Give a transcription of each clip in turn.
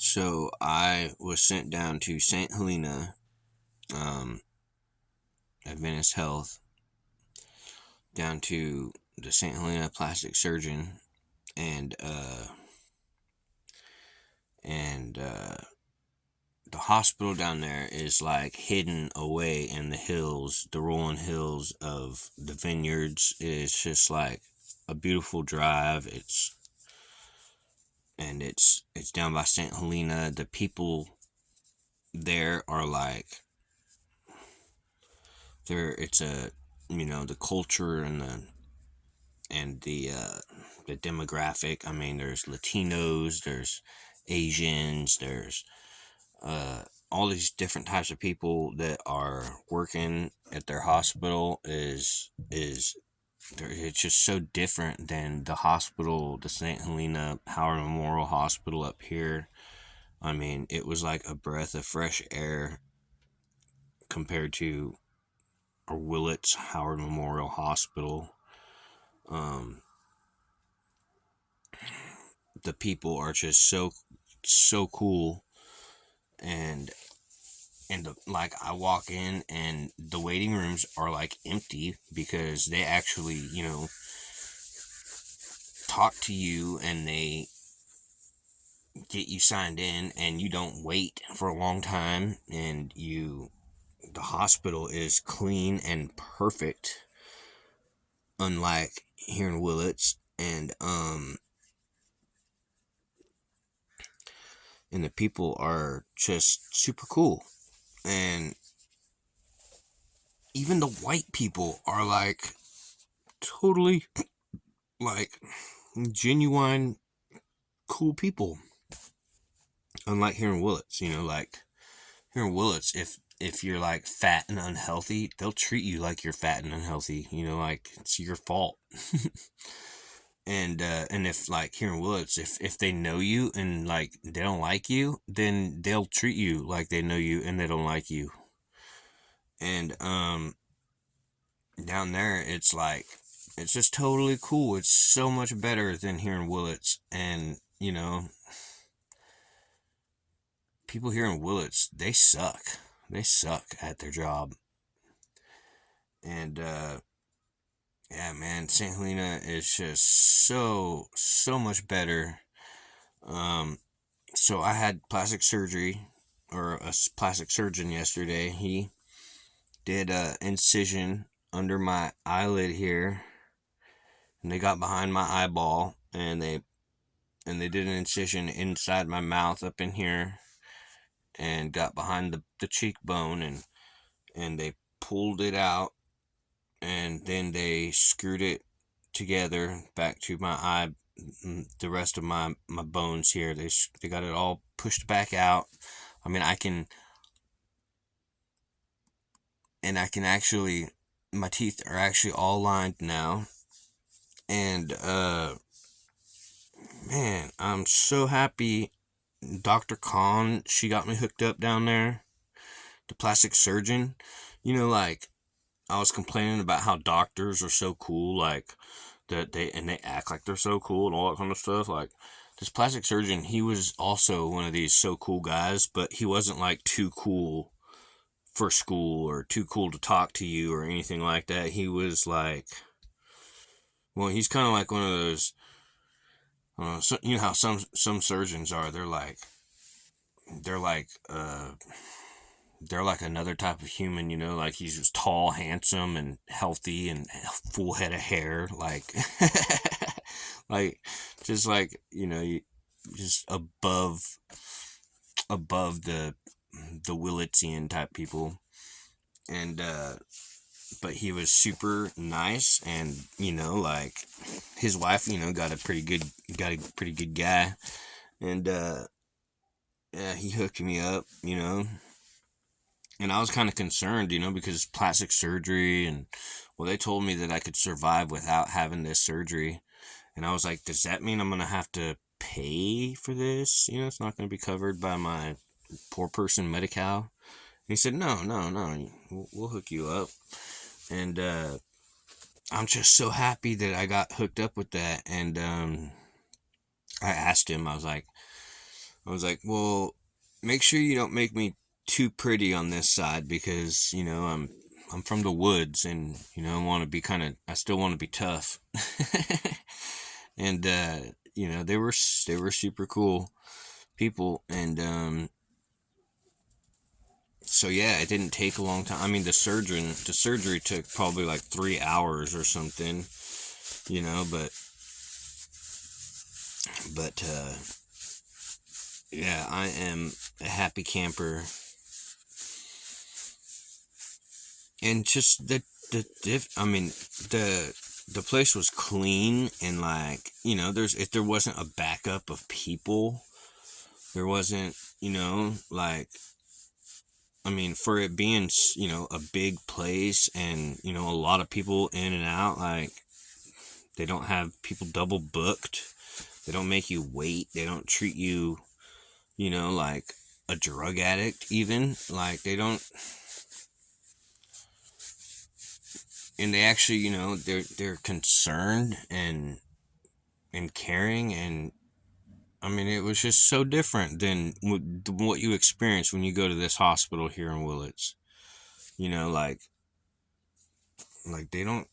So I was sent down to St. Helena, um, Adventist Health, down to the St. Helena plastic surgeon, and uh, and the hospital down there is like hidden away in the hills, the rolling hills of the vineyards. It's just like a beautiful drive. It's down by St. Helena. The people there are like it's a the culture and the demographic. I mean, there's Latinos, there's Asians, there's uh all these different types of people that are working at their hospital. It's just so different than the hospital, the St. Helena Howard Memorial Hospital up here. I mean, it was like a breath of fresh air compared to our Willits Howard Memorial Hospital. Um, the people are just so cool, and like I walk in and the waiting rooms are like empty because they actually talk to you and they get you signed in, and you don't wait for a long time, and the hospital is clean and perfect, unlike here in Willits. And the people are just super cool, and even the white people are like totally like genuine cool people, unlike here in Willits. Like here in Willits, if you're like fat and unhealthy, they'll treat you like you're fat and unhealthy, like it's your fault. And if like here in Willits, if they know you and like they don't like you, then they'll treat you like they know you and they don't like you. And down there, it's just totally cool. It's so much better than here in Willits. And people here in Willits, they suck. They suck at their job. And yeah, man, St. Helena is just so much better. Um, so I had plastic surgery, or a plastic surgeon yesterday. He did a incision under my eyelid here, and they got behind my eyeball, and they did an incision inside my mouth up in here, and got behind the cheekbone, and they pulled it out, and then they screwed it together back to my eye, the rest of my bones here. They got it all pushed back out. I mean, I can actually, my teeth are actually all lined now. And man, I'm so happy. Dr. Khan, she got me hooked up down there, the plastic surgeon. Like, I was complaining about how doctors are so cool, like that they act like they're so cool and all that kind of stuff. Like, this plastic surgeon, he was also one of these so cool guys, but he wasn't like too cool for school or too cool to talk to you or anything like that. He was like, well, he's kind of like one of those. So, you know how some surgeons are. They're like uh they're like another type of human. Like, he's just tall, handsome, and healthy, and full head of hair. Like, like just like just above the Willitian type people. And but he was super nice, and like, his wife, got a pretty good guy. And yeah, he hooked me up, and I was kind of concerned, because plastic surgery, and well, they told me that I could survive without having this surgery. And I was like, does that mean I'm gonna have to pay for this? It's not gonna be covered by my poor person Medi-Cal. And he said, no, no, no, we'll hook you up. And I'm just so happy that I got hooked up with that. And I asked him, I was like, I was like, well, make sure you don't make me too pretty on this side because, I'm from the woods and, I want to be I still want to be tough. And, they were super cool people. And, so yeah, it didn't take a long time. I mean, the surgery took probably like 3 hours or something, but yeah, I am a happy camper. And just I mean, the place was clean and like, if there wasn't a backup of people, there wasn't, like, I mean, for it being, a big place and, a lot of people in and out, like, they don't have people double booked. They don't make you wait. They don't treat you, like a drug addict, even. Like, they don't. And they actually, they're concerned and caring. And I mean, it was just so different than what you experience when you go to this hospital here in Willits. Like they don't.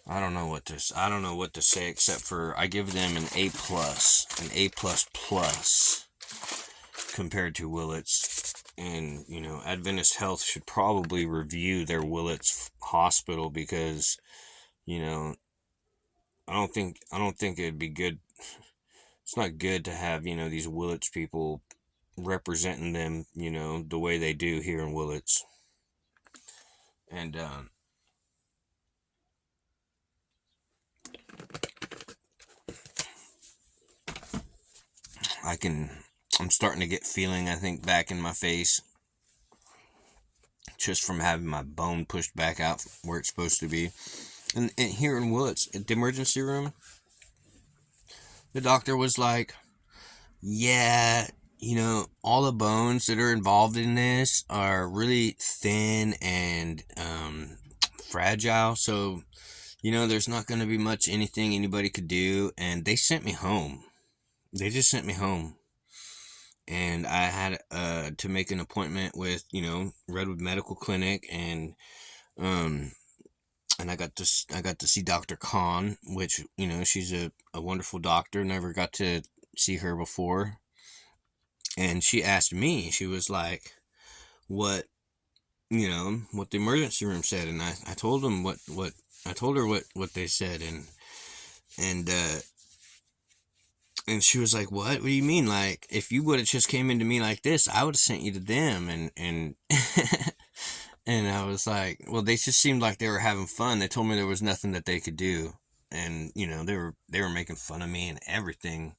I don't know what to say except for I give them an A plus compared to Willits. And Adventist Health should probably review their Willits hospital because you know I don't think it'd be good. It's not good to have these Willits people representing them the way they do here in Willits. And I'm starting to get feeling, I think, back in my face just from having my bone pushed back out where it's supposed to be. And here in Willits, at the emergency room, the doctor was like, yeah, all the bones that are involved in this are really thin and fragile. So, there's not going to be much anything anybody could do. And they sent me home. They just sent me home. And I had to make an appointment with, Redwood Medical Clinic, um, and I got to see Dr. Khan, which she's a wonderful doctor. Never got to see her before, and she asked me. She was like, "What what the emergency room said," and I told them what I told her what they said, and and she was like, "What? What do you mean? Like, if you would have just came into me like this, I would have sent you to them." And and I was like, "Well, they just seemed like they were having fun. They told me there was nothing that they could do, and they were making fun of me and everything,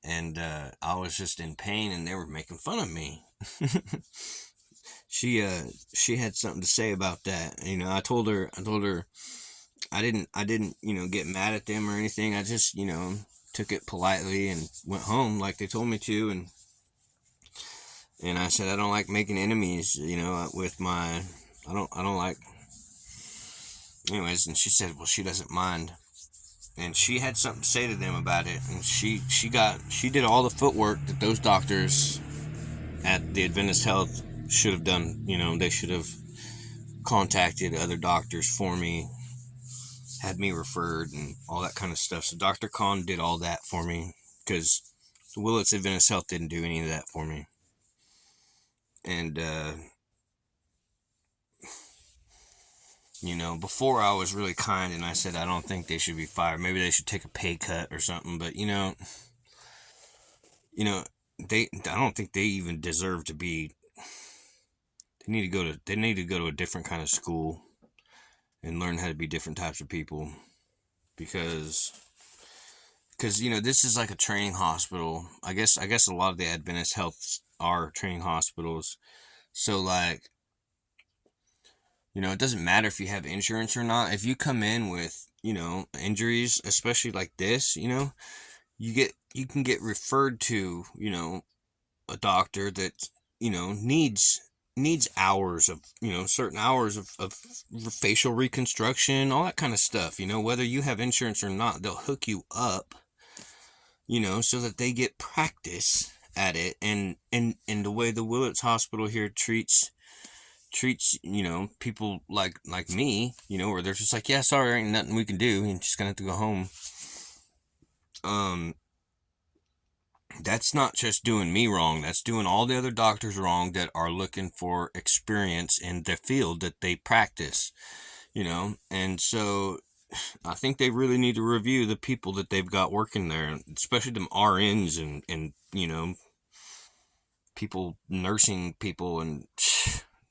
and I was just in pain, and they were making fun of me." She had something to say about that. I told her I didn't get mad at them or anything. I just took it politely and went home like they told me to, and I said I don't like making enemies, with my I don't like, anyways. And she said, well, she doesn't mind, and she had something to say to them about it, and she did all the footwork that those doctors at the Adventist Health should have done. They should have contacted other doctors for me, had me referred, and all that kind of stuff. So Dr. Khan did all that for me because the Willits Adventist Health didn't do any of that for me. And before I was really kind and I said I don't think they should be fired. Maybe they should take a pay cut or something. But I don't think they even deserve to be. They need to go to a different kind of school and learn how to be different types of people, because this is like a training hospital. I guess a lot of the Adventist healths are training hospitals. So like, it doesn't matter if you have insurance or not. If you come in with, injuries, especially like this, you can get referred to, a doctor that, needs hours of, certain hours of facial reconstruction, all that kind of stuff. Whether you have insurance or not, they'll hook you up so that they get practice at it. And the way the Willits Hospital here treats people like me, where they're just like, yeah, sorry, ain't nothing we can do, and just gonna have to go home. um that's not just doing me wrong, that's doing all the other doctors wrong that are looking for experience in the field that they practice. And so I think they really need to review the people that they've got working there, especially them RNs and people, nursing people, and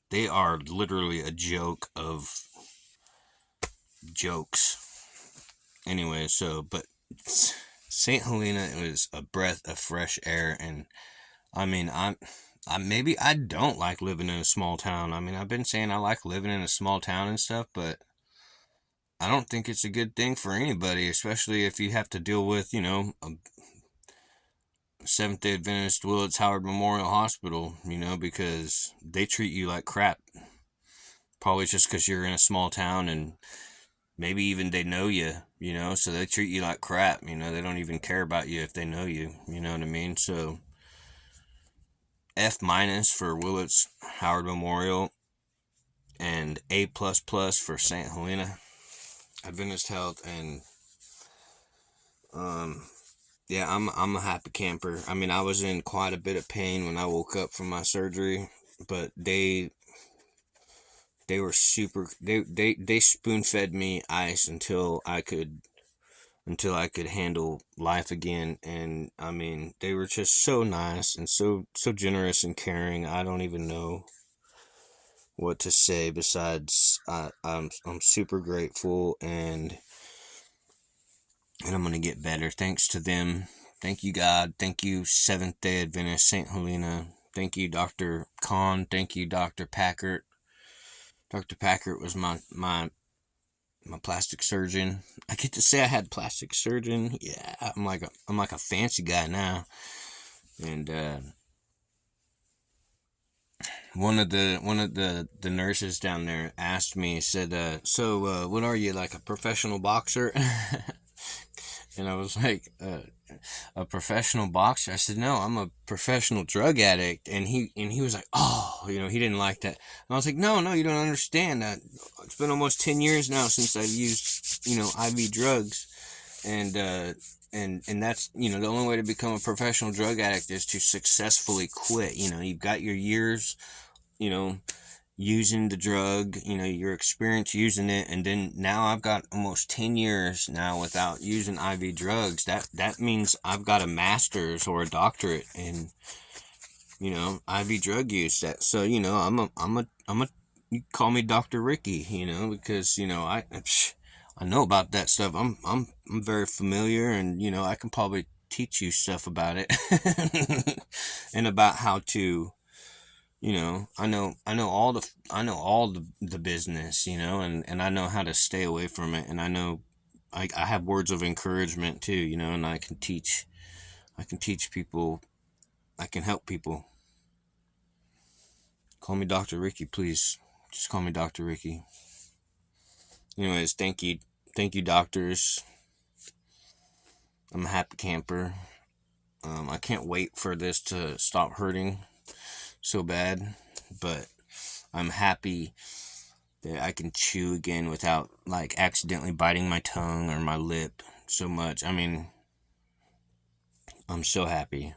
they are literally a joke of jokes. Anyway, but St. Helena is a breath of fresh air, and I mean, I maybe I don't like living in a small town. I mean, I've been saying I like living in a small town and stuff, but I don't think it's a good thing for anybody, especially if you have to deal with, a Seventh Day Adventist Willits Howard Memorial Hospital, because they treat you like crap. Probably just because you're in a small town, and maybe even they know you, so they treat you like crap. They don't even care about you if they know you. You know what I mean? So F minus for Willits Howard Memorial, and A plus plus for St. Helena Adventist Health. And yeah, I'm a happy camper. I mean, I was in quite a bit of pain when I woke up from my surgery, but they were super. They spoon fed me ice until I could handle life again. And I mean, they were just so nice and so generous and caring. I don't even know what to say besides I'm super grateful, and I'm gonna get better thanks to them. Thank you, God. Thank you, Seventh Day Adventist St. Helena. Thank you, Dr. Kahn. Thank you, Dr. Packard. Dr. Packard was my plastic surgeon. I get to say I had plastic surgeon. Yeah, I'm like a fancy guy now. And one of the nurses down there asked me, said, so what are you, like a professional boxer? And I was like, a professional boxer? I said, no, I'm a professional drug addict. And he was like, oh, he didn't like that. And I was like, no, you don't understand that. It's been almost 10 years now since I've used, IV drugs. And that's, the only way to become a professional drug addict is to successfully quit. You've got your years, you know, using the drug, your experience using it, and then now I've got almost 10 years now without using IV drugs. That means I've got a master's or a doctorate in, IV drug use. That so, I'm a you call me Dr. Ricky, because I know about that stuff. I'm very familiar, and I can probably teach you stuff about it and about how to, I know all the business, and I know how to stay away from it, and I know I have words of encouragement too, and I can teach people, I can help people. Call me Dr. Ricky, please. Just call me Dr. Ricky. Anyways, thank you, doctors. I'm a happy camper. I can't wait for this to stop hurting so bad, but I'm happy that I can chew again without like accidentally biting my tongue or my lip so much. I mean, I'm so happy.